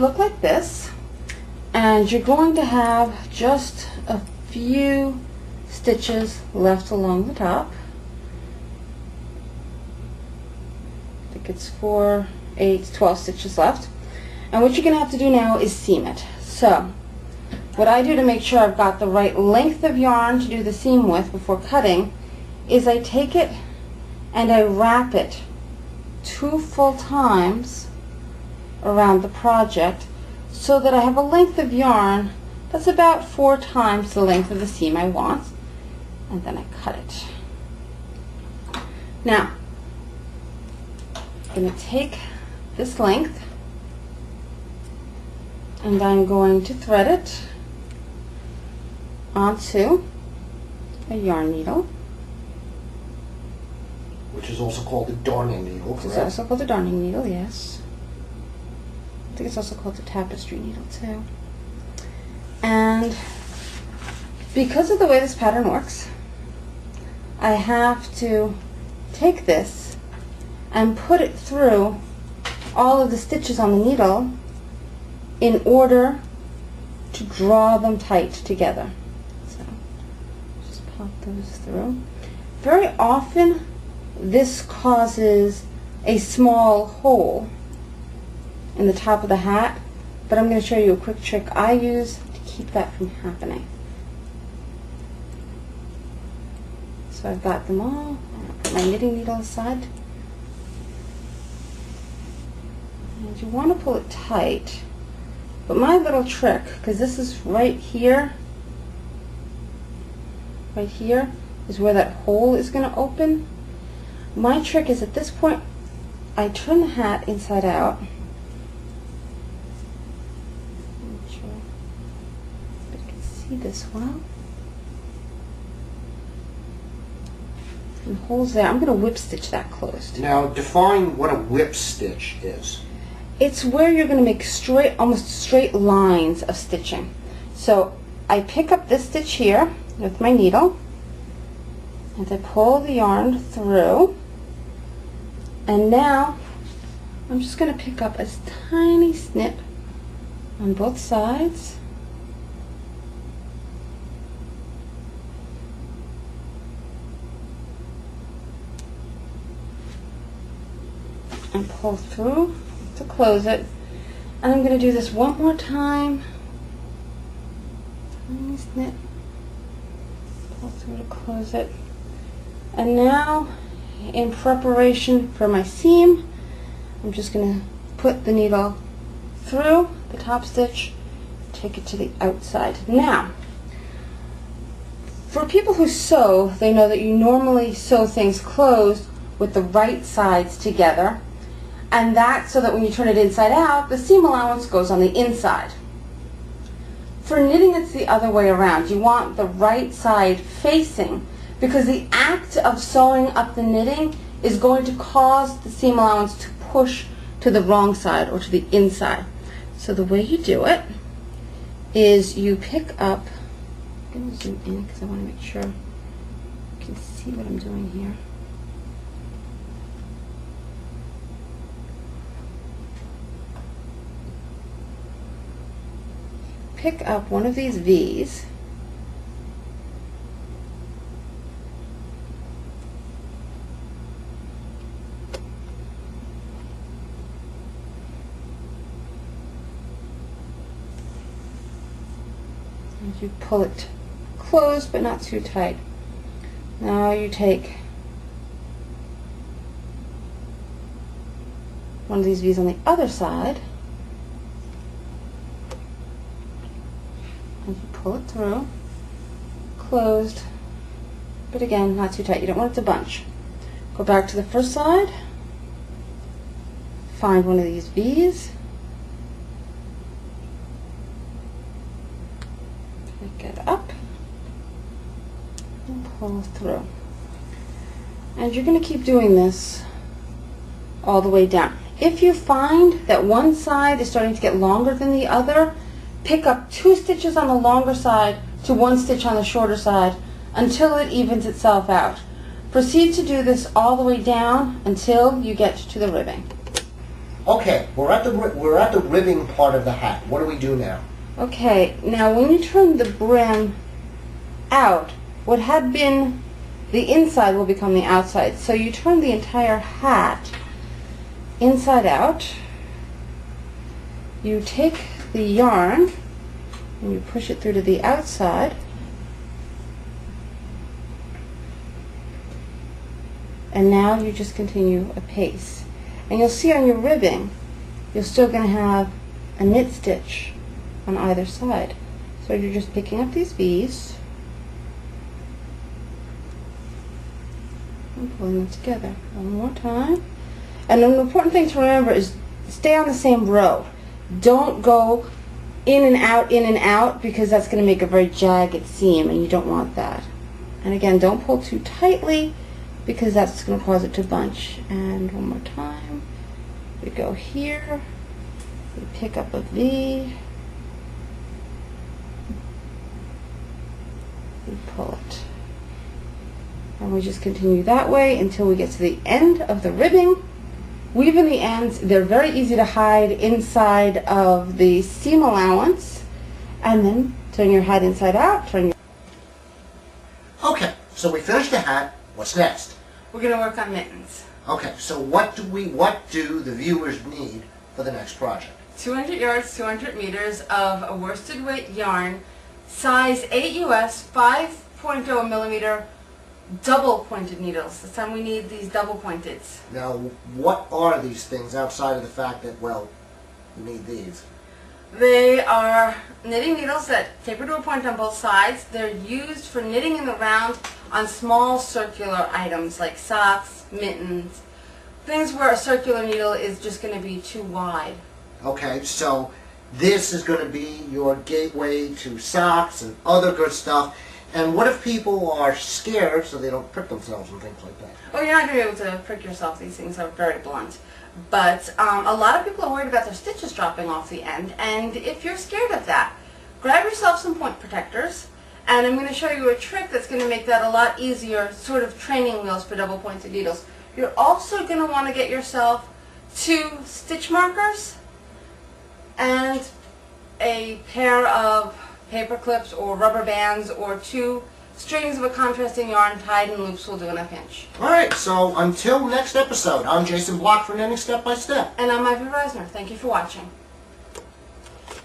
look like this, and you're going to have just a few stitches left along the top. I think it's 4, 8, 12 stitches left. And what you're going to have to do now is seam it. So what I do to make sure I've got the right length of yarn to do the seam with before cutting is I take it and I wrap it 2 full times around the project so that I have a length of yarn that's about 4 times the length of the seam I want, and then I cut it. Now I'm going to take this length and I'm going to thread it onto a yarn needle, which is also called the darning needle, correct? It's also called the darning needle, yes. I think it's also called the tapestry needle too. And because of the way this pattern works, I have to take this and put it through all of the stitches on the needle in order to draw them tight together. So just pop those through. Very often this causes a small hole in the top of the hat, but I'm going to show you a quick trick I use to keep that from happening. So I've got them all. I'm going to put my knitting needle aside. And you want to pull it tight, but my little trick, because this is right here is where that hole is going to open. My trick is at this point I turn the hat inside out. Make sure you can see this well. And holes there. I'm going to whip stitch that closed. Now define what a whip stitch is. It's where you're going to make straight, almost straight lines of stitching. So I pick up this stitch here with my needle and I pull the yarn through, and now I'm just going to pick up a tiny snip on both sides and pull through to close it. And I'm going to do this one more time. Tiny snip, pull through to close it. And now, in preparation for my seam, I'm just going to put the needle through the top stitch, take it to the outside. Now, for people who sew, they know that you normally sew things closed with the right sides together, and that's so that when you turn it inside out, the seam allowance goes on the inside. For knitting, it's the other way around. You want the right side facing, because the act of sewing up the knitting is going to cause the seam allowance to push to the wrong side or to the inside. So the way you do it is you pick up, I'm going to zoom in because I want to make sure you can see what I'm doing here. Pick up one of these V's and you pull it closed but not too tight. Now you take one of these V's on the other side and you pull it through, closed, but again not too tight. You don't want it to bunch. Go back to the first side, find one of these V's, pick it up and pull through. And you're going to keep doing this all the way down. If you find that one side is starting to get longer than the other, pick up 2 stitches on the longer side to 1 stitch on the shorter side until it evens itself out. Proceed to do this all the way down until you get to the ribbing. Okay, we're at the ribbing part of the hat. What do we do now? Okay, now when you turn the brim out, what had been the inside will become the outside. So you turn the entire hat inside out. You take the yarn and you push it through to the outside. And now you just continue apace. And you'll see on your ribbing, you're still going to have a knit stitch on either side. So you're just picking up these beads and pulling them together. One more time. And an important thing to remember is stay on the same row. Don't go in and out, because that's going to make a very jagged seam, and you don't want that. And again, don't pull too tightly, because that's going to cause it to bunch. And one more time. We go here. We pick up a V. We pull it. And we just continue that way until we get to the end of the ribbing. Weave in the ends. They're very easy to hide inside of the seam allowance. And then turn your hat inside out. Okay, so we finished the hat. What's next? We're going to work on mittens. Okay, so what do the viewers need for the next project? 200 yards, 200 meters of a worsted weight yarn, size 8 US, 5.0 millimeter, double pointed needles. This time we need these double pointeds. Now, what are these things outside of the fact that, well, you need these? They are knitting needles that taper to a point on both sides. They're used for knitting in the round on small circular items like socks, mittens, things where a circular needle is just going to be too wide. Okay, so this is going to be your gateway to socks and other good stuff. And what if people are scared so they don't prick themselves and things like that? Oh, you're not going to be able to prick yourself. These things are very blunt. But a lot of people are worried about their stitches dropping off the end. And if you're scared of that, grab yourself some point protectors. And I'm going to show you a trick that's going to make that a lot easier, sort of training wheels for double pointed needles. You're also going to want to get yourself 2 stitch markers and a pair of paper clips or rubber bands, or 2 strings of a contrasting yarn tied in loops will do in a pinch. Alright, so until next episode, I'm Jason Block for Knitting Step by Step. And I'm Ivy Reisner. Thank you for watching.